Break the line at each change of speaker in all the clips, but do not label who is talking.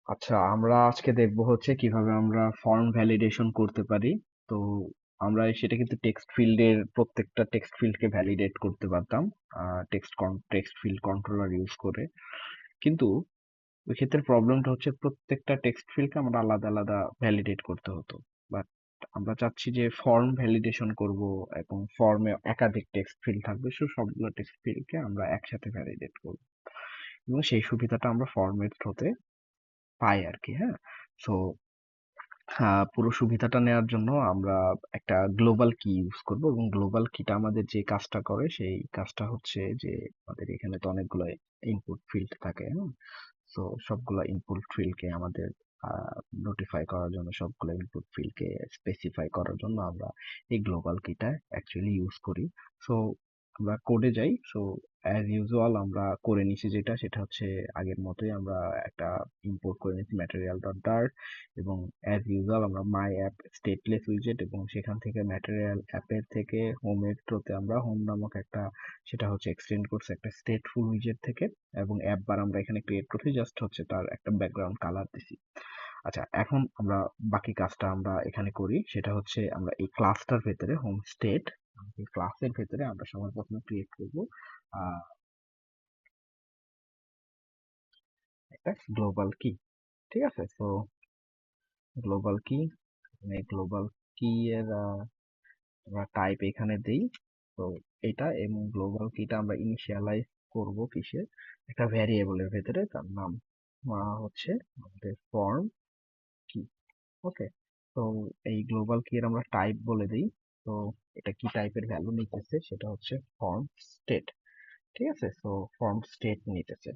আচ্ছা, আমরা আজকে দেখবো হচ্ছে কিভাবে আমরা ফর্ম ভ্যালিডেশন করতে পারি। তো আমরা সেটা কিন্তু টেক্সট ফিল্ডের প্রত্যেকটা টেক্সট ফিল্ডকে ভ্যালিডেট করতে পারতাম টেক্সট ফিল্ড কন্ট্রোলার ইউজ করে। কিন্তু ওই ক্ষেত্রে প্রবলেমটা হচ্ছে প্রত্যেকটা টেক্সট ফিল্ডকে আমরা আলাদা আলাদা ভ্যালিডেট করতে হতো। বাট আমরা চাচ্ছি যে ফর্ম ভ্যালিডেশন করব, এবং ফর্মে একাধিক টেক্সট ফিল্ড থাকবে, সবগুলো টেক্সট ফিল্ডকে আমরা একসাথে ভ্যালিডেট করব, এবং সেই সুবিধাটা আমরা ফর্মের থ্রুতে পাই আর কি। হ্যাঁ, সো পুরো সুবিধাটা নেওয়ার জন্য আমরা একটা গ্লোবাল কি ইউজ করব, এবং গ্লোবাল কিটা আমাদের যে কাজটা করে সেই কাজটা হচ্ছে যে আমাদের এখানে তো অনেকগুলো ইনপুট ফিল্ড থাকে। হ্যাঁ, তো সবগুলো ইনপুট ফিল্ডকে আমাদের নোটিফাই করার জন্য, সবগুলো ইনপুট ফিল্ডকে স্পেসিফাই করার জন্য আমরা এই গ্লোবাল কিটা অ্যাকচুয়ালি ইউজ করি। সো আমরা কোডে যাই। সো অ্যাজ ইউজুয়াল আমরা করে নিছি, যেটা সেটা হচ্ছে আগের মতোই আমরা একটা ইম্পোর্ট করে নিচ্ছি ম্যাটেরিয়াল ডট ডার্ট, এবং অ্যাজ ইউজুয়াল আমরা মাই অ্যাপ স্টেটলেস উইজেট, এবং সেখান থেকে ম্যাটেরিয়াল অ্যাপের থেকে হোমের থ্রোতে আমরা হোম নামক একটা, সেটা হচ্ছে এক্সটেন্ড করছে একটা স্টেটফুল উইজেট থেকে, এবং অ্যাপ বার আমরা এখানে ক্রিয়েট করছি, জাস্ট হচ্ছে তার একটা ব্যাকগ্রাউন্ড কালার দিছি। আচ্ছা, এখন আমরা বাকি কাজটা আমরা এখানে করি, সেটা হচ্ছে আমরা এই ক্লাসটার ভেতরে হোম স্টেট, এই ক্লাসের ভেতরে আমরা সবার প্রথমে ক্রিয়েট করব আহ, একটা গ্লোবাল কি। ঠিক আছে, তো গ্লোবাল কি, গ্লোবাল কি এর আমরা টাইপ এখানে দেই। তো এটা, এবং গ্লোবাল কিটা আমরা ইনিশিয়ালাইজ করব কিসে, একটা ভ্যারিয়েবলের ভেতরে, তার নাম হচ্ছে আমাদের ফর্ম কি। ওকে, তো এই গ্লোবাল কি এর আমরা টাইপ বলে দিই। তো এটা কি টাইপের ভ্যালু নিতেছে, সেটা হচ্ছে ফর্ম স্টেট। ঠিক আছে, তো ফর্ম স্টেট নিতেছে।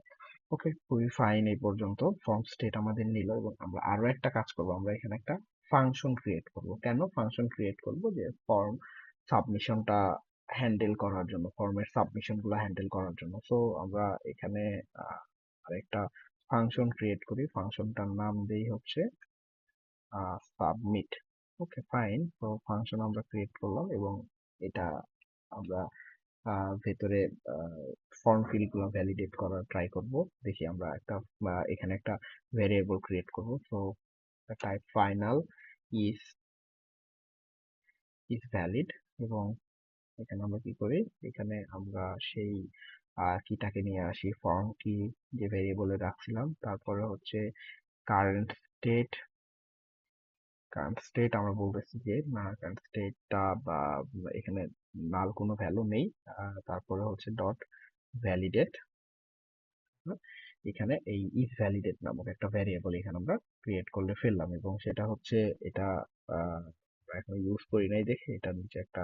ওকে, খুবই ফাইন। এই পর্যন্ত ফর্ম স্টেট আমাদের নিল, এবং আমরা আরো একটা কাজ করব, আমরা এখানে একটা ফাংশন ক্রিয়েট করব। কেন ফাংশন ক্রিয়েট করব? যে ফর্ম সাবমিশনটা হ্যান্ডেল করার জন্য, ফর্মের সাবমিশন গুলো হ্যান্ডেল করার জন্য। সো আমরা এখানে আরেকটা ফাংশন ক্রিয়েট করি, ফাংশনটার নাম দেই হচ্ছে সাবমিট। ওকে, ফাইন। তো ফাংশন আমরা ক্রিয়েট করলাম, এবং এটা আমরা ভেতরে ফর্ম ফিল্ড গুলো ভ্যালিডেট করার ট্রাই করব। দেখি আমরা একটা এখানে একটা ভেরিয়েবল ক্রিয়েট করব। So type final is is valid, এবং এখানে আমরা কি করি, এখানে আমরা সেই কিটাকে নিয়ে আসি, ফর্ম কি যে ভেরিয়েবলে রাখছিলাম। তারপরে হচ্ছে কারেন্ট স্টেট, কারেন্ট স্টেট আমরা বলতেছি যে না, কারেন্ট স্টেটটা বা এখানে নাল কোনো ভ্যালু নেই। তারপরে হচ্ছে ডট ভ্যালিডেট, এখানে এই ইজ ভ্যালিডেট নামক একটা ভ্যারিয়েবল এখানে আমরা ক্রিয়েট করলে ফেললাম, এবং সেটা হচ্ছে এটা আমরা এখন ইউজ করি নাই দেখে এটার নিচে একটা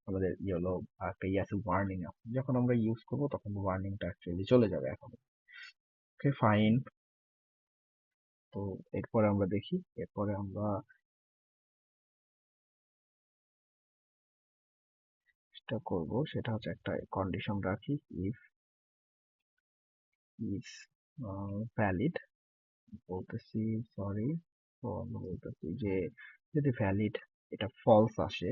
আমাদের ইয়েলো একটা ইয়াসু ওয়ার্নিং আছে, যখন আমরা ইউজ করবো তখন ওয়ার্নিংটা অ্যাকচুয়ালি চলে যাবে এখন। ওকে, ফাইন। তো এরপরে আমরা দেখি, এরপরে আমরা যেটা করব সেটা হচ্ছে একটা কন্ডিশন রাখি, ইফ ইজ ভ্যালিড বলতেছি, সরি, তো আমরা বলতেছি যে যদি ভ্যালিড এটা ফলস আসে,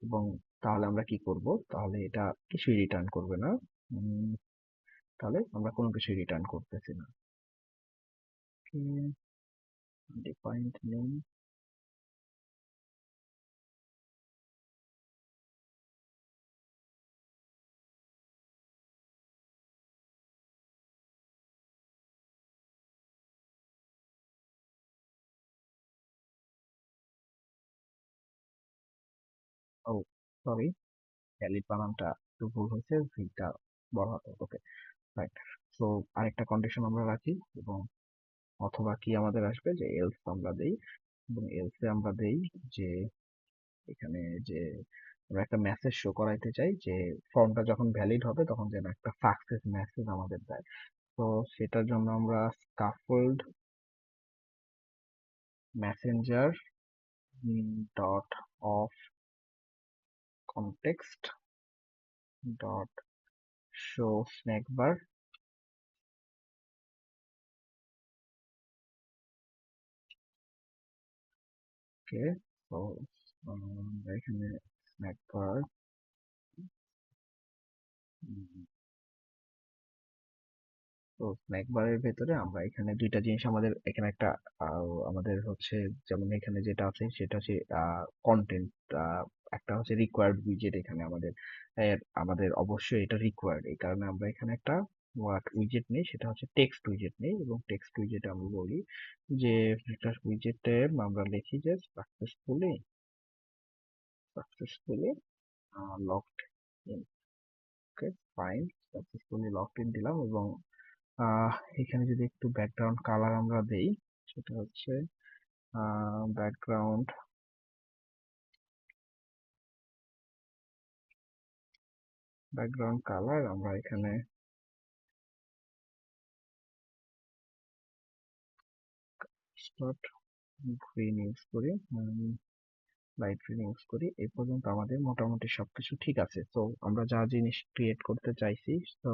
এবং তাহলে আমরা কি করব, তাহলে এটা কিছুই রিটার্ন করবে না। উম, তাহলে আমরা কোনো কিছুই রিটার্ন করতেছি না। ডিফাইন্ড নেম, ও সরি, ভ্যালিড বানানটা একটু ভুল হয়েছে, ভিটা বড় হাতে। ওকে, রাইট। সো আরেকটা কন্ডিশন আমরা রাখি, এবং অথবা কি আমাদের আসবে যে এলস আমরা দেই, এবং এলসে আমরা দেই যে এখানে যে আমরা একটা মেসেজ শো করাইতে চাই যে ফর্মটা যখন ভ্যালিড হবে তখন যেন একটা সাকসেস মেসেজ আমাদের দেয়। তো সেটার জন্য আমরা scaffold messenger dot of context dot show snack bar. Okay, তো এখানে স্ন্যাক বার, তো স্ন্যাক বারের ভেতরে আমরা এখানে দুইটা জিনিস, আমাদের এখানে একটা আমাদের হচ্ছে, যেমন এখানে যেটা আছে সেটা হচ্ছে কন্টেন্ট, একটা হচ্ছে রিকোয়ার্ড উইজেট এখানে আমাদের, আমাদের অবশ্যই এটা রিকোয়ার্ড, এই কারণে আমরা এখানে একটা উইজেট নেই, সেটা হচ্ছে টেক্সট উইজেট নেই। এবং টেক্সট উইজেটে আমরা বলি যে একটা উইজেটে আমরা লিখি যে successfully locked in. Okay, fine, successfully locked in দিলাম। এবং এখানে যদি একটু ব্যাকগ্রাউন্ড কালার আমরা দেই, সেটা হচ্ছে ব্যাকগ্রাউন্ড ব্যাকগ্রাউন্ড কালার আমরা এখানে গ্রিন ইউজ করি, লাইট গ্রিন ইউজ করি। এই পর্যন্ত আমাদের মোটামুটি সবকিছু ঠিক আছে। তো আমরা যা জিনিস ক্রিয়েট করতে চাইছি, তো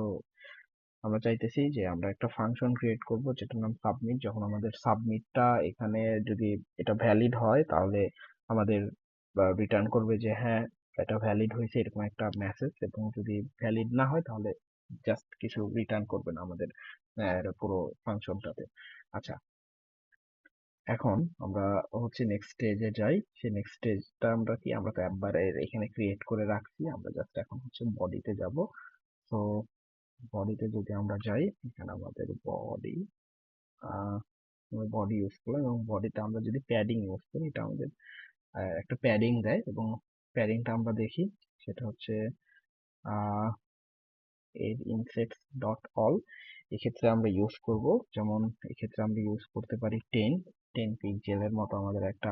আমরা চাইতেছি যে আমরা একটা ফাংশন ক্রিয়েট করব যেটার নাম সাবমিট। যখন আমাদের সাবমিটটা এখানে যদি এটা ভ্যালিড হয়, তাহলে আমাদের রিটার্ন করবে যে হ্যাঁ এটা ভ্যালিড হয়েছে, এরকম একটা মেসেজ। এবং যদি ভ্যালিড না হয় তাহলে জাস্ট কিছু রিটার্ন করবে না আমাদের পুরো ফাংশনটাতে। আচ্ছা, এখন আমরা হচ্ছে নেক্সট স্টেজে যাই। সেই নেক্সট স্টেজটা আমরা কি, আমরা তো একবারে এখানে ক্রিয়েট করে রাখছি, আমরা জাস্ট এখন হচ্ছে বডিতে যাব। তো বডিতে যদি আমরা যাই, এখানে আমাদের বডি, বডি ইউজ করলাম। এবং বডিতে আমরা যদি প্যাডিং ইউজ করি, এটা আমাদের একটা প্যাডিং দেয়। এবং প্যাডিংটা আমরা দেখি, সেটা হচ্ছে এর ইনসেটস ডট অল। এক্ষেত্রে আমরা ইউজ করব, যেমন এক্ষেত্রে আমরা ইউজ করতে পারি 10 পিক্সেলের মতো আমাদের একটা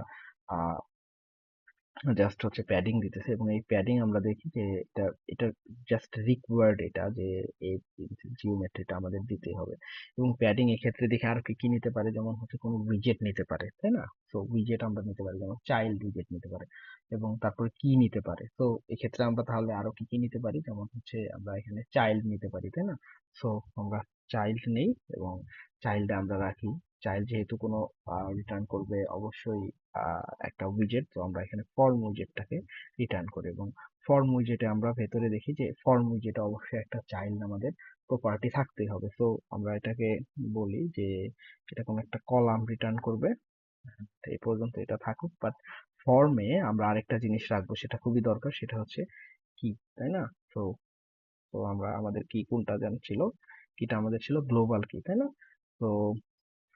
জাস্ট হচ্ছে প্যাডিং দিতেছে। এবং এই প্যাডিং আমরা দেখি যে এটা এটা জাস্ট রিকোয়ার্ড, এটা যে এই জিওমেট্রিটা আমাদের দিতে হবে। এবং প্যাডিং এক্ষেত্রে দেখে আর কি কি নিতে পারে, যেমন হচ্ছে কোনো উইজেট নিতে পারে, তাই না? তো উইজেট আমরা নিতে পারি, যেমন চাইল্ড উইজেট নিতে পারে। এবং তারপরে কি নিতে পারে, তো এক্ষেত্রে আমরা তাহলে আরো কি কি নিতে পারি, যেমন হচ্ছে আমরা এখানে চাইল্ড নিতে পারি, তাই না? সো আমরা চাইল্ড নেই এবং চাইল্ডে আমরা রাখি। চাইল্ড যেহেতু কোনো রিটার্ন করবে অবশ্যই একটা উইজেট, তো আমরা এখানে ফর্ম উইজেটটাকে রিটার্ন করি। এবং ফর্ম উইজেটে আমরা ভেতরে দেখি যে ফর্ম উইজেটে অবশ্যই একটা চাইল্ড আমাদের প্রপার্টি থাকতেই হবে। তো আমরা এটাকে বলি যে এটা কোনো একটা কলাম রিটার্ন করবে। তো এই পর্যন্ত এটা থাকুক, বাট ফর্মে আমরা আরেকটা জিনিস রাখবো, সেটা খুবই দরকার, সেটা হচ্ছে কি, তাই না? তো তো আমরা আমাদের কি কোনটা যেন ছিল, কিটা আমাদের ছিল গ্লোবাল কি, তাই না? তো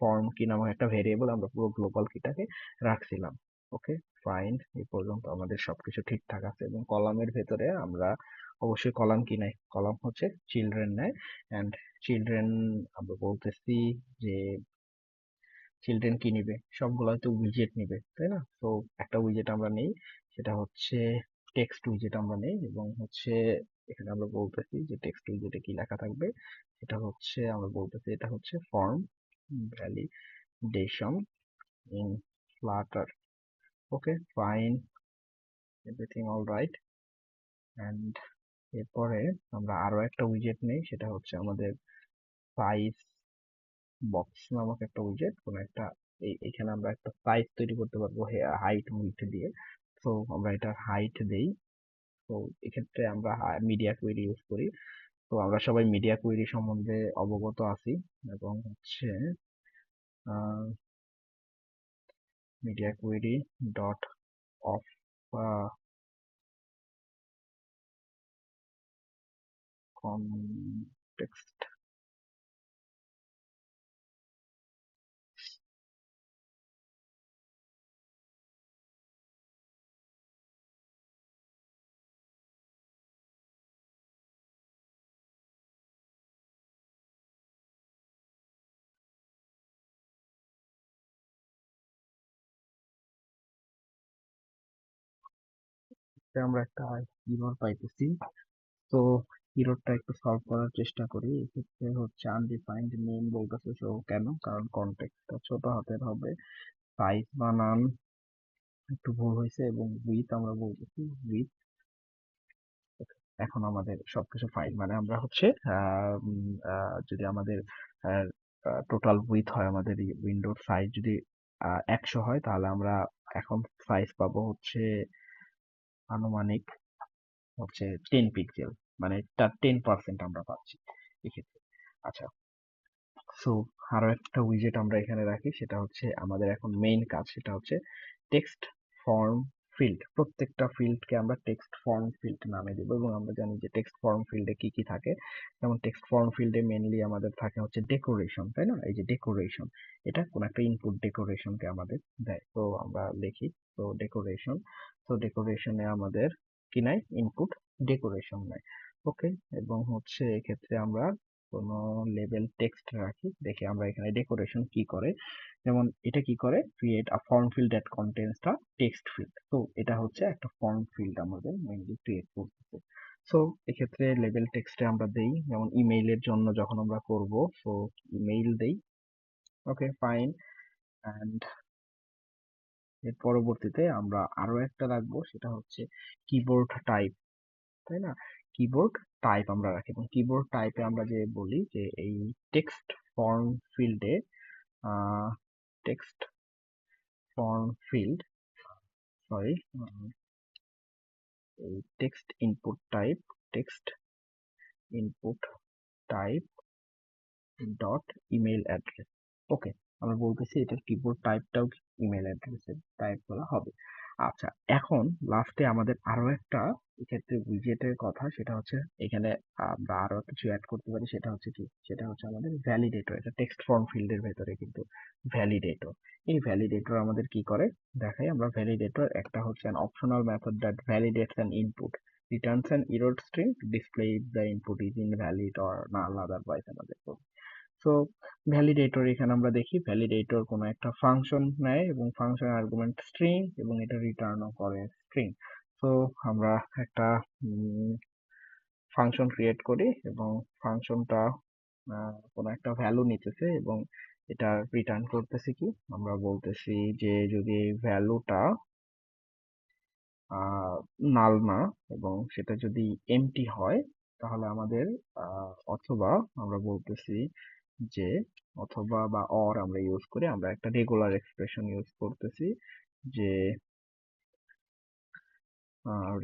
ফর্ম কি নামক একটা ভেরিয়েবল আমরা পুরো গ্লোবাল কিটাকে রাখছিলাম। ওকে, ফাইন, এই পর্যন্ত আমাদের সবকিছু ঠিকঠাক আছে। এবং কলামের ভেতরে আমরা অবশ্যই কলাম কি নাই, কলাম হচ্ছে চিলড্রেন নেয়। অ্যান্ড চিলড্রেন আমরা বলতেছি যে চিলড্রেন কি নিবে, সবগুলো হয়তো উইজেট নিবে, তাই না? তো একটা উইজেট আমরা নেই, সেটা হচ্ছে টেক্সট উইজেট আমরা নেই। এবং হচ্ছে এখানে আমরা বলতেছি যে টেক্সট উইজেটে কি লেখা থাকবে, এটা হচ্ছে আমরা বলতেছি এটা হচ্ছে form validation in Flutter. Okay, fine, everything all right. And এরপরে আমরা আরো একটা উইজেট নেই, সেটা হচ্ছে আমাদের সাইজ বক্স নামক একটা উইজেট। কোন একটা এখানে আমরা একটা সাইজ তৈরি করতে পারবো হাইট উইডথ দিয়ে। তো আমরা এটা হাইট দেই। তো এক্ষেত্রে আমরা মিডিয়া কুয়েরি ইউজ করি। তো আমরা সবাই মিডিয়া কুয়েরি সম্বন্ধে অবগত আছি। এবং হচ্ছে media query dot of context, আমরা একটা ইরর পাইতেছি। তো ইররটা একটু সলভ করার চেষ্টা করি। এক্ষেত্রে হচ্ছে আনডিফাইন্ড নেম বলতেছে, সো কেন, কারণ কনটেক্সটটা ছোট হাতের হবে। সাইজ বানান একটু ভুল হয়েছে। এবং উইথ আমরা বলতেছি উইথ। এখন আমাদের সবকিছু ফাইন, মানে আমরা হচ্ছে যদি আমাদের টোটাল উইথ হয়, আমাদের উইন্ডোর সাইজ যদি 100 হয়, তাহলে আমরা এখন সাইজ পাবো হচ্ছে আনুমানিক হচ্ছে 10 পিক্সেল, মানে তার 10% আমরা পাচ্ছি এক্ষেত্রে। আচ্ছা, সো আরো একটা উইজেট আমরা এখানে রাখি, সেটা হচ্ছে আমাদের এখন মেইন কাজ, সেটা হচ্ছে টেক্সট ফর্ম ফিল্ড। প্রত্যেকটা ফিল্ডকে আমরা টেক্সট ফর্ম ফিল্ড নামে দেবো, এবং আমরা জানি যে টেক্সট ফর্ম ফিল্ডে কি কি থাকে। যেমন টেক্সট ফর্ম ফিল্ডে মেইনলি আমাদের থাকে হচ্ছে ডেকোরেশন, তাই না? এই যে ডেকোরেশন, এটা কোন একটা ইনপুট ডেকোরেশনকে আমাদের দেয়। তো আমরা লিখি, তো ডেকোরেশন, তো ডেকোরেশনে আমাদের কি নাই, ইনপুট ডেকোরেশন নাই। ওকে, এবং হচ্ছে এক্ষেত্রে আমরা কোনো লেবেল টেক্সট রাখি। দেখে আমরা এখানে ডেকোরেশন কি করে, যেমন এটা কি করে, create a form field that contains the text field. তো এটা হচ্ছে একটা ফর্ম ফিল্ড আমাদের মেইনলি ক্রিয়েট করতেছে। সো এক্ষেত্রে লেবেল টেক্সটে আমরা দেই, যেমন ইমেইলের জন্য যখন আমরা করব, সো ইমেইল দেই। ওকে, ফাইন। অ্যান্ড এর পরবর্তীতে আমরা আরো একটা রাখবো, সেটা হচ্ছে কিবোর্ড টাইপ, তাই না? কিবোর্ড টাইপ আমরা রাখি, এবং কিবোর্ড টাইপে আমরা যে বলি যে এই টেক্সট ফর্ম ফিল্ডে, টেক্সট ফর্ম ফিল্ড, সরি, এই text input type, text input type dot email address. Okay, আমরা বলতেছি এটার কিবোর্ড টাইপটাও ইমেল অ্যাড্রেসের টাইপ করা হবে। আচ্ছা, এখন লাস্টে আমাদের আরো একটা এক্ষেত্রে উইজেটের কথা, সেটা হচ্ছে এখানে আমরা আরো কিছু অ্যাড করতে পারি, সেটা হচ্ছে কি, সেটা হচ্ছে আমাদের ভ্যালিডেটর। এটা টেক্সট ফর্ম ফিল্ডের ভেতরে কিন্তু ভ্যালিডেটর। এই ভ্যালিডেটর আমাদের কি করে দেখাই আমরা। ভ্যালিডেটর একটা হচ্ছে an optional method that validates an input, returns an error string to display if the input is invalid or null otherwise আমাদের। সো ভ্যালিডেটর, এখানে আমরা দেখি ভ্যালিডেটর কোনো একটা ফাংশন নেয়, এবং ফাংশন আর্গুমেন্ট স্ট্রিং, এবং এটা রিটার্নও করে স্ট্রিং। সো আমরা একটা ফাংশন ক্রিয়েট করি, এবং ফাংশনটা কোনো একটা ভ্যালু নিতেছে, এবং এটা রিটার্ন করতেছে কি, আমরা বলতেছি যে যদি ভ্যালুটা নাল না, এবং সেটা যদি এমটি হয়, তাহলে আমাদের অথবা আমরা বলতেছি যে, অথবা বা অর আমরা ইউজ করি, আমরা একটা রেগুলার এক্সপ্রেশন ইউজ করতেছি, যে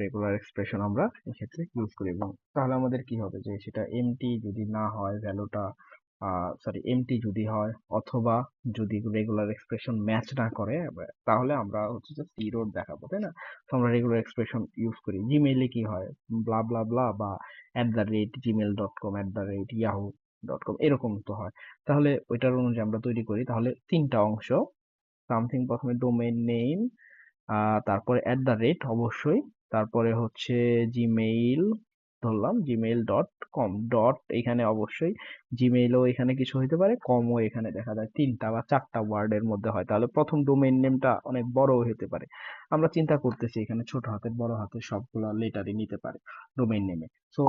রেগুলার এক্সপ্রেশন আমরা এক্ষেত্রে ইউজ করি। এবং তাহলে আমাদের কি হবে, যে সেটা এমটি যদি না হয়, ভ্যালুটা সরি এমটি যদি হয়, অথবা যদি রেগুলার এক্সপ্রেশন ম্যাচ না করে, তাহলে আমরা হচ্ছে যে এরর দেখাবো, তাই না? তো আমরা রেগুলার এক্সপ্রেশন ইউজ করি। জিমেইলে কি হয়, ব্লা ব্লা ব্লা বা @gmail.com, @yahoo.com, এরকম তো হয়। তাহলে ওইটার অনুযায়ী আমরা তৈরি করি, তাহলে তিনটা অংশ, সামথিং, প্রথমে ডোমেইন নেম, তারপরে অবশ্যই, তারপরে হচ্ছে জিমেইল, ধরলাম gmail.com, ডট এখানে অবশ্যই, জিমেইলও এখানে কিছু হইতে পারে, কমও এখানে দেখা যায় তিনটা বা চারটা ওয়ার্ডের মধ্যে হয়, তাহলে প্রথম ডোমেইন নেমটা অনেক বড় হতে পারে। আমরা চিন্তা করতেছি এখানে ছোট হাতের বড় হাতের সবগুলো লেটারই নিতে পারে ডোমেইন নেমে। সো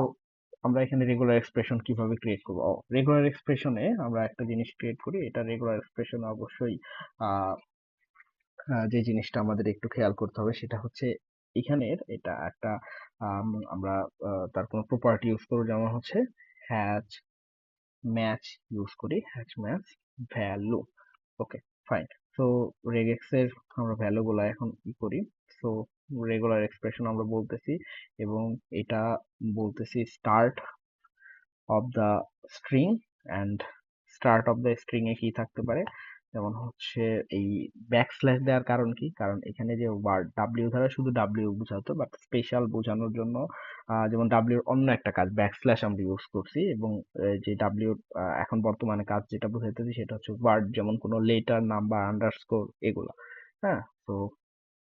আমরা এখানে রেগুলার এক্সপ্রেশন কিভাবে ক্রিয়েট করবো, রেগুলার এক্সপ্রেশনে আমরা একটা জিনিস ক্রিয়েট করি, এটা রেগুলার এক্সপ্রেশনে অবশ্যই যে জিনিসটা আমাদের একটু খেয়াল করতে হবে, সেটা হচ্ছে এখানের এটা একটা আমরা তার কোনো প্রপার্টি ইউজ করবো, যেমন হচ্ছে হ্যাচ ম্যাচ ইউজ করি, হ্যাচ ম্যাচ ভ্যালু। ওকে, ফাইন। সো রেগেক্স এর আমরা ভ্যালু গুলা এখন ই করি। সো রেগুলার এক্সপ্রেশন আমরা বলতেছি, এবং এটা বলতেছি start of the string, and start of the string এ কি থাকতে পারে, যেমন হচ্ছে এই ব্যাকস্ল্যাশ দেওয়ার কারণ কি, কারণ এখানে যে ওয়ার্ড ডাব্লিউ দ্বারা শুধু ডাব্লিউ বোঝাতো, বাট স্পেশাল বোঝানোর জন্য যেমন ডাব্লিউর অন্য একটা কাজ ব্যাকস্ল্যাশ আমরা ইউজ করছি, এবং যে ডাব্লিউর এখন বর্তমানে কাজ যেটা বোঝাইতেছি সেটা হচ্ছে ওয়ার্ড, যেমন কোনো লেটার, নাম্বার, আন্ডারস্কোর, এগুলো। হ্যাঁ, তো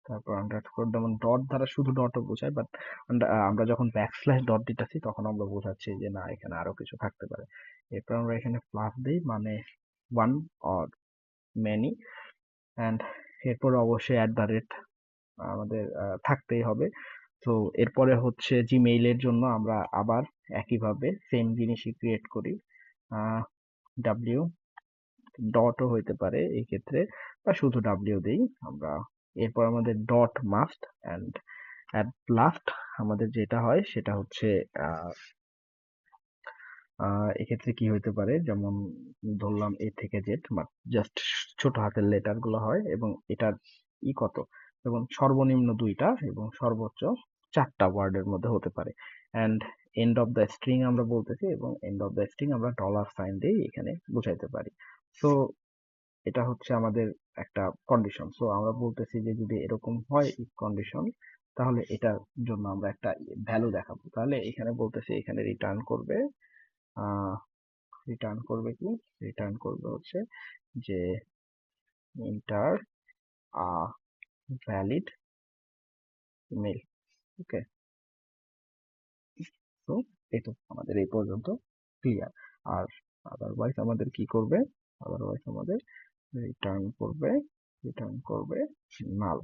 তারপর আন্ডারস্কোর, যেমন ডট দ্বারা শুধু ডটও বোঝায়, বাট আমরা যখন ব্যাকস্ল্যাশ ডট দিতেছি তখন আমরা বোঝাচ্ছি যে না, এখানে আরো কিছু থাকতে পারে। এরপর আমরা এখানে প্লাস দিই, মানে ওয়ান অর মেনি, অ্যান্ড এরপর অবশ্যই আমাদের থাকতেই হবে। তো এরপরে হচ্ছে জিমেইলের জন্য আমরা আবার একইভাবে সেম জিনিসই ক্রিয়েট করি, ডাব্লিউ ডটও হইতে পারে এই ক্ষেত্রে, বা শুধু ডাব্লিউ দেই আমরা। এরপর আমাদের dot must, and at last আমাদের যেটা হয় সেটা হচ্ছে এক্ষেত্রে কি হইতে পারে, যেমন ধরলাম এ থেকে জেড, জাস্ট ছোট হাতের লেটার গুলো হয়, এবং এটার কত, যেমন সর্বনিম্ন দুইটা এবং সর্বোচ্চ চারটা ওয়ার্ডের মধ্যে হতে পারে। And end of the string আমরা বলতেছি, এবং এন্ড অফ দ্য স্ট্রিং আমরা ডলার সাইন দিয়ে এখানে বোঝাইতে পারি। সো এটা হচ্ছে আমাদের একটা কন্ডিশন। সো আমরা বলতেছি যে যদি এরকম হয় ইফ কন্ডিশন, তাহলে এটার জন্য আমরা একটা ভ্যালু দেখাবো। তাহলে এখানে বলতেছি এখানে রিটার্ন করবে কি, রিটার্ন করবে হচ্ছে যে ইন্টার আ ভ্যালিড ইমেল। ওকে, তো এই তো আমাদের এই পর্যন্ত ক্লিয়ার। আর আদারওয়াইজ আমাদের কি করবে, আদারওয়াইজ আমাদের রিটার্ন করবে, রিটার্ন করবে নাল,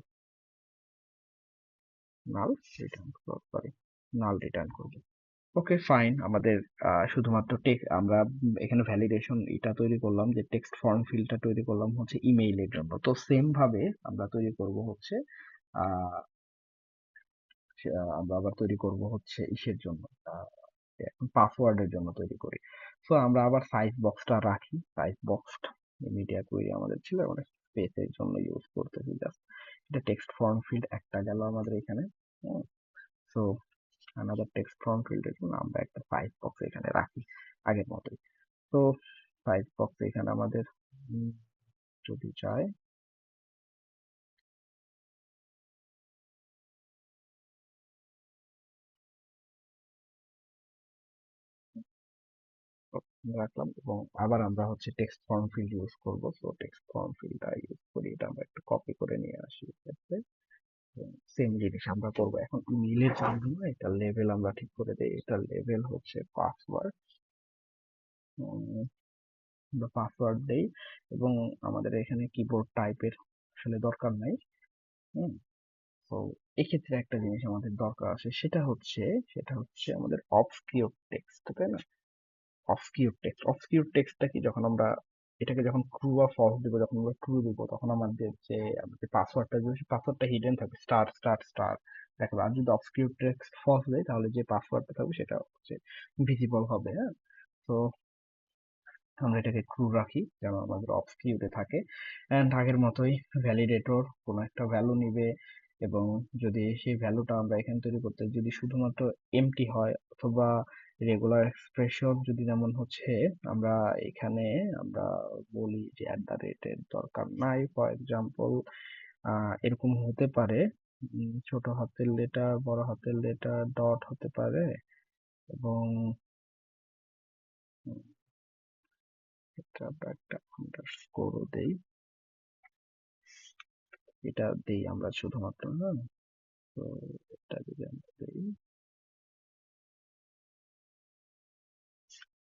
নাল রিটার্ন সরি, নাল রিটার্ন করবে। ওকে ফাইন, আমাদের শুধুমাত্র আমরা এখানে ভ্যালিডেশন এটা তৈরি করলাম যে টেক্সট ফর্ম ফিল্ডটা তৈরি করলাম হচ্ছে ইমেইলের জন্য। তো সেম ভাবে আমরা তৈরি করব হচ্ছে আহ, আমরা আবার তৈরি করব হচ্ছে ইসের জন্য, পাসওয়ার্ডের জন্য তৈরি করি। সো আমরা আবার সাইজ বক্সটা রাখি, সাইজ বক্স মিডিয়া কুইরি আমাদের ছিল, মানে স্পেসের জন্য ইউজ করতেছি জাস্ট। এটা টেক্সট ফর্ম ফিল্ড একটা গেল আমাদের এখানে। সো আনাদার টেক্সট ফর্ম ফিল্ডের জন্য আমরা একটা সাইজ বক্স এখানে রাখি আগের মতোই। তো সাইজ বক্স এখানে আমাদের যদি চাই রাখলাম, এবং আবার আমরা হচ্ছে টেক্সট ফর্ম ফিল্ড ইউজ করব। সো টেক্সট ফর্ম ফিল্ডটা ইউজ করি, এটা আমরা একটু কপি করে নিয়ে আসি এক্ষেত্রে। সেম জিনিস আমরা করবো এখন ইমেইলের জন্য। এটা লেভেল আমরা ঠিক করে দেই, এটা লেভেল হচ্ছে পাসওয়ার্ড, আমরা পাসওয়ার্ড দেই। এবং আমাদের এখানে কিবোর্ড টাইপের আসলে দরকার নাই। হুম, তো এক্ষেত্রে একটা জিনিস আমাদের দরকার আছে, সেটা হচ্ছে আমাদের অবস্কিউর টেক্সট, তাই না? অবস্কিউর টেক্সটটা কি, যখন আমরা এটাকে যখন ট্রু বা ফলস দিব, যখন আমরা ট্রু দিব তখন আমাদের পাসওয়ার্ডটা দিব, সেই পাসওয়ার্ডটা হিডেন থাকবে, স্টার স্টার স্টার দেখাবে। আর যদি অবস্কিউর টেক্সট ফলস দেয় তাহলে যে পাসওয়ার্ডটা থাকবে সেটা হচ্ছে ভিজিবল হবে। হ্যাঁ, তো আমরা এটাকে ট্রু রাখি যেন আমাদের অবস্কিউরে থাকে। অ্যান্ড আগের মতোই ভ্যালিডেটর কোনো একটা ভ্যালু নিবে, এবং যদি সেই ভ্যালুটা আমরা এখানে তৈরি করতে যদি শুধুমাত্র এমটি হয়, অথবা রেগুলার এক্সপ্রেশন যদি, যেমন হচ্ছে আমরা এখানে আমরা বলি যে অ্যাট দ্য রেটের দরকার নাই, ফর এক্সাম্পল এরকম হতে পারে, ছোট হাতের লেটার, বড় হাতের লেটার, ডট হতে পারে, এবং এটা আমরা একটা আন্ডারস্কোরও দেই, এটা দেই আমরা শুধুমাত্র না। তো এটা যদি আমরা দেই,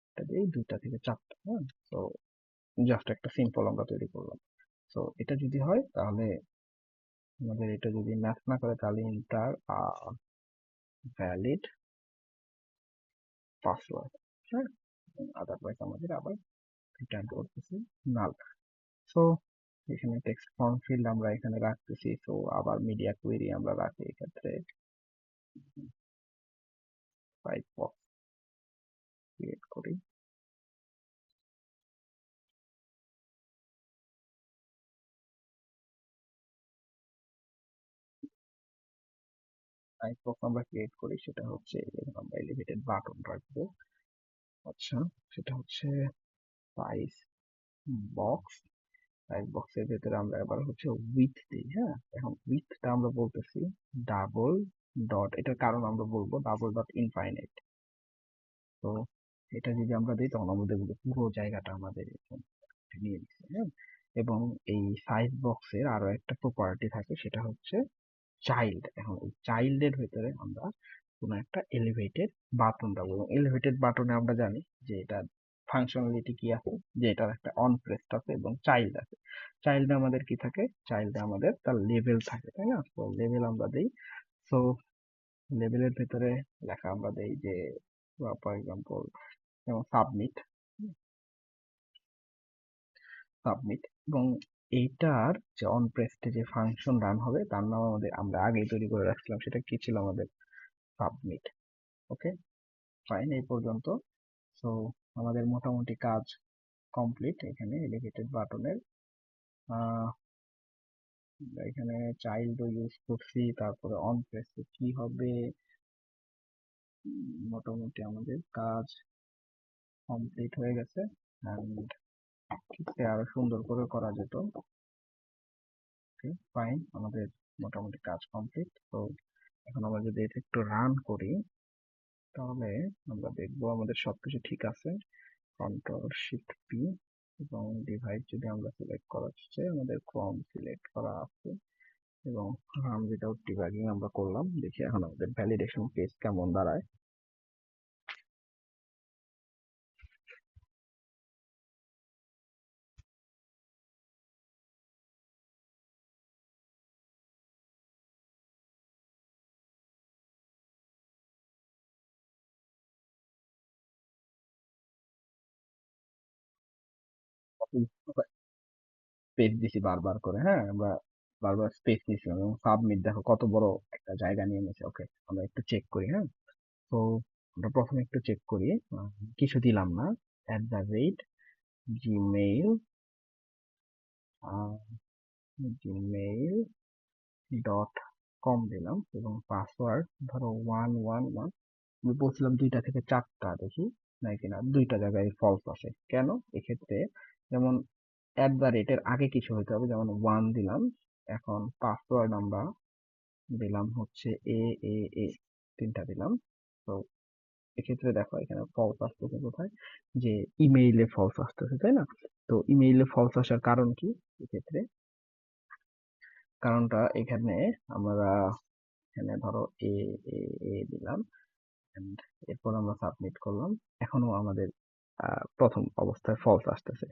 এটা দেই 2টা থেকে 4টা। হ্যাঁ, তো জাস্ট একটা সিম্পল আমরা তৈরি করলাম। তো এটা যদি হয় তাহলে আমাদের, এটা যদি ম্যাচ না করে তাহলে ইন্টার ভ্যালিড পাসওয়ার্ড। হ্যাঁ, আদারওয়াইজ আমাদের আবার রিটার্ন করতেছি নাল। সো এখানে টেক্সট ফর্ম ফিল্ড আমরা এখানে রাখতেছি। তো আবার মিডিয়া কুয়েরি আমরা রাখি এক্ষেত্রে, সাইজ বক্স ক্রিয়েট করি। সাইজ বক্স আমরা ক্রিয়েট করি, সেটা হচ্ছে আমরা এলিভেটেড বাটন রাখবো। আচ্ছা, সেটা হচ্ছে সাইজ বক্স, সাইজ বক্সের ভেতরে আমরা এবার হচ্ছে উইথ দিই। হ্যাঁ, এখন উইথটা আমরা বলতেছি ডাবল ডট, এটার কারণ আমরা বলবো ডাবল ডট ইনফাইনাইট। তো এটা যদি আমরা দিই তখন আমাদের পুরো জায়গাটা আমাদের এরকম নিয়ে নিচ্ছে। হ্যাঁ, এবং এই সাইজ বক্সের আরো একটা প্রপার্টি থাকে, সেটা হচ্ছে চাইল্ড। এখন এই চাইল্ডের ভেতরে আমরা কোনো একটা এলিভেটেড বাটন দেবো, এবং এলিভেটেড বাটনে আমরা জানি যে এটা ফাংশনালিটি কি আছে, যে এটার একটা অন প্রেসড আছে এবং চাইল্ড আছে। চাইল্ডে আমাদের কি থাকে, চাইল্ডে আমাদের তার লেভেল থাকে, তাই না? তো লেভেল আমরা দেই। সো লেভেলের ভেতরে লেখা আমরা দেই যে ফর এক্সাম্পল যেমন সাবমিট, সাবমিট। এবং এইটার যে অন প্রেসডে যে ফাংশন রান হবে তার নাম আমাদের আমরা আগেই তৈরি করে রাখছিলাম, সেটা কি ছিল আমাদের সাবমিট। ওকে ফাইন, এই পর্যন্ত। সো আমাদের মোটামুটি কাজ কমপ্লিট এখানে এলিভেটেড বাটনের। এখানে চাইল্ডও ইউজ করছি, তারপরে অন প্রেসে কি হবে, মোটামুটি আমাদের কাজ কমপ্লিট হয়ে গেছে। অ্যান্ড আরো সুন্দর করে করা যেত। ওকে, ফাইন, আমাদের মোটামুটি কাজ কমপ্লিট। তো এখন আমরা যদি এটা একটু রান করি, তাহলে আমরা দেখবো আমাদের সবকিছু ঠিক আছে। কন্ট্রোল শিফট পি এবং ডিভাইস যদি আমরা সিলেক্ট করা হচ্ছে, আমাদের ক্রোম সিলেক্ট করা আছে এবং রান উইদাউট ডিবাগিং আমরা করলাম। দেখি এখন আমাদের ভ্যালিডেশন পেজ কেমন দাঁড়ায়। স্পেস দিছি বারবার করে, হ্যাঁ, আমরা বারবার স্পেস দিছিলাম এবং সাবমিট দেখো কত বড় একটা জায়গা নিয়ে নিয়েছে। ওকে, আমরা একটু চেক করি। হ্যাঁ, তো আমরা প্রথমে একটু চেক করি, কিছু দিলাম না। @, জিমেইল, gmail.com দিলাম এবং পাসওয়ার্ড ধরো 111। আমি বলছিলাম 2টা থেকে 4টা, দেখি নাই কিনা। 2টা জায়গায় ফলস আসে কেন এক্ষেত্রে? যেমন @এর আগে কিছু হইতে হবে, যেমন 1 দিলাম। এখন পাসওয়ার্ড আমরা দিলাম হচ্ছে এ এ এ 3টা দিলাম। তো এক্ষেত্রে দেখো এখানে ফলস আসতেছে কোথায়, যে ইমেইলে ফলস আসতেছে, তাই না? তো ইমেইলে ফলস আসার কারণ কি এক্ষেত্রে? কারণটা এখানে আমরা এখানে ধরো এ এ এ দিলাম and এরপর আমরা সাবমিট করলাম। এখনো আমাদের প্রথম অবস্থায় ফলস আসতেছে।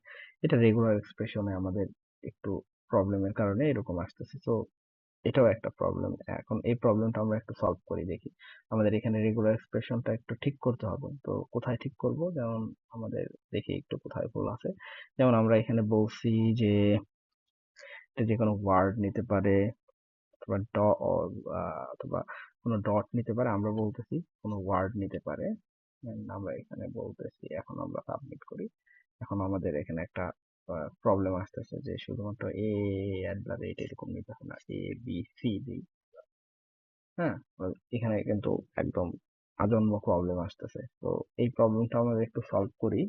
এটা রেগুলার এক্সপ্রেশনে আমাদের একটু প্রবলেমের কারণে এরকম আসতেছে। তো এটাও একটা প্রবলেম। এখন এই প্রবলেমটা আমরা একটু সলভ করি দেখি। আমাদের এখানে রেগুলার এক্সপ্রেশনটা একটু ঠিক করতে হবে। তো কোথায় ঠিক করব? যেমন আমাদের দেখি একটু কোথায় ভুল আছে। যেমন আমরা এখানে বলছি যে এটা যে কোনো ওয়ার্ড নিতে পারে, অথবা অথবা কোনো ডট নিতে পারে। আমরা বলতেছি কোনো ওয়ার্ড নিতে পারে। আমরা এখানে বলতেছি, এখন আমরা সাবমিট করি। এখন আমাদের এখানে একটা প্রবলেম আসতেছে যে শুধুমাত্র @, এরকম নিতে হবে না, ABC দিই। হ্যাঁ, এখানে কিন্তু একদম আজন্ম প্রবলেম আসতেছে। তো এই প্রবলেমটা আমাদের একটু সলভ করি।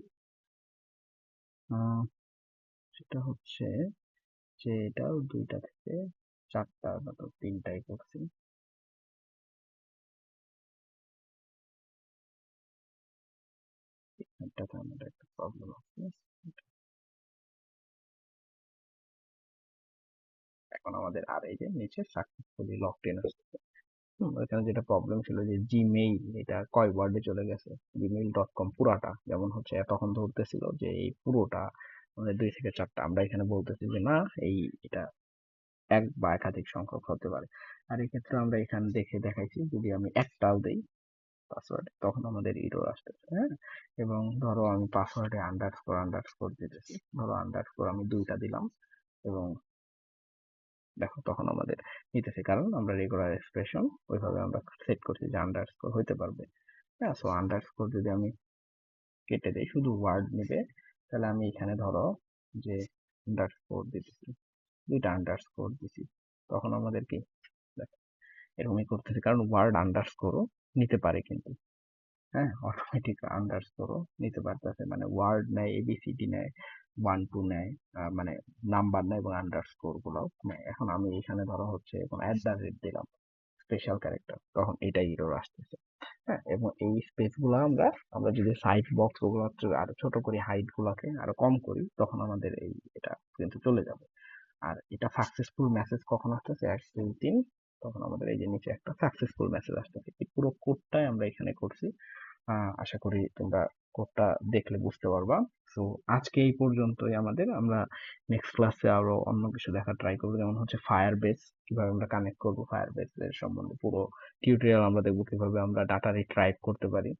সেটা হচ্ছে যে এটা 2টা থেকে 4টা, বা তো 3টাই করছি। এটাতে আমাদের একটা প্রবলেম আছে। এখন আমাদের আর এই যে নিচে সাকসেসফুলি লগড ইন আসছে। এখানে যেটা প্রবলেম ছিল যে জিমেইল, এটা কয় ওয়ার্ডে চলে গেছে। gmail.com পুরাটা, যেমন হচ্ছে তখন ধরতেছিল যে এই পুরোটা আমাদের 2 থেকে 4টা। আমরা এখানে বলতেছি যে না, এই এটা এক বা একাধিক সংখ্যক হতে পারে। আর এক্ষেত্রে আমরা এখানে দেখে দেখাইছি যদি আমি একটাও দেই পাসওয়ার্ড, তখন আমাদের এরর আসতেছে। হ্যাঁ, এবং ধরো আমি পাসওয়ার্ডে আন্ডারস্কোর আন্ডারস্কোর দিতেছি, ধরো আন্ডারস্কোর আমি 2টা দিলাম এবং দেখো তখন আমাদের নিতেছে, কারণ আমরা রেগুলার এক্সপ্রেশন ওইভাবে আমরা সেট করছি যে আন্ডারস্কোর হইতে পারবে। হ্যাঁ, সো আন্ডারস্কোর যদি আমি কেটে দেই, শুধু ওয়ার্ড নেবে, তাহলে আমি এখানে ধরো যে আন্ডারস্কোর দিতেছি, 2টা আন্ডারস্কোর দিছি, তখন আমাদের কি দেখো এরকমই করতেছে, কারণ ওয়ার্ড আন্ডারস্কোরও নিতে পারে কিন্তু। হ্যাঁ, অটোমেটিক আন্ডারস্কোরও নিতে পারতেছে, মানে ওয়ার্ড নেয়, এবিসিডি নেয়, 1 2 নেয়, মানে নাম্বার নেয় এবং আন্ডারস্কোর গুলাও নেয়। এখন আমি এখানে ধরো হচ্ছে এখন দিলাম, স্পেশাল ক্যারেক্টার, তখন এটাই এরর আসতেছে। হ্যাঁ, এবং এই স্পেস গুলো আমরা আমরা যদি সাইড বক্স গুলো আরো ছোট করি, হাইট গুলাকে আরো কম করি, তখন আমাদের এই এটা কিন্তু চলে যাবে। আর এটা সাকসেসফুল মেসেজ কখন আসতেছে? 1 2 3, তখন আমাদের এই যে নিচে একটা সাকসেসফুল মেসেজ আসতেছে। এই পুরো কোডটাই আমরা এখানে করছি। আশা করি তোমরা কোডটা দেখলে বুঝতে পারবা। তো আজকে এই পর্যন্তই আমাদের। আমরা নেক্সট ক্লাসে আরো অন্য কিছু দেখা ট্রাই করবো, যেমন হচ্ছে ফায়ার বেস, কিভাবে আমরা কানেক্ট করবো। ফায়ার বেস এর সম্বন্ধে পুরো টিউটোরিয়াল আমরা দেখবো, কিভাবে আমরা ডাটা রিট্রাইভ করতে পারি,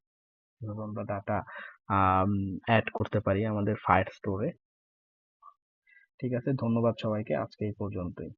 কিভাবে আমরা ডাটা অ্যাড করতে পারি আমাদের ফায়ার স্টোরে। ঠিক আছে, ধন্যবাদ সবাইকে, আজকে এই পর্যন্তই।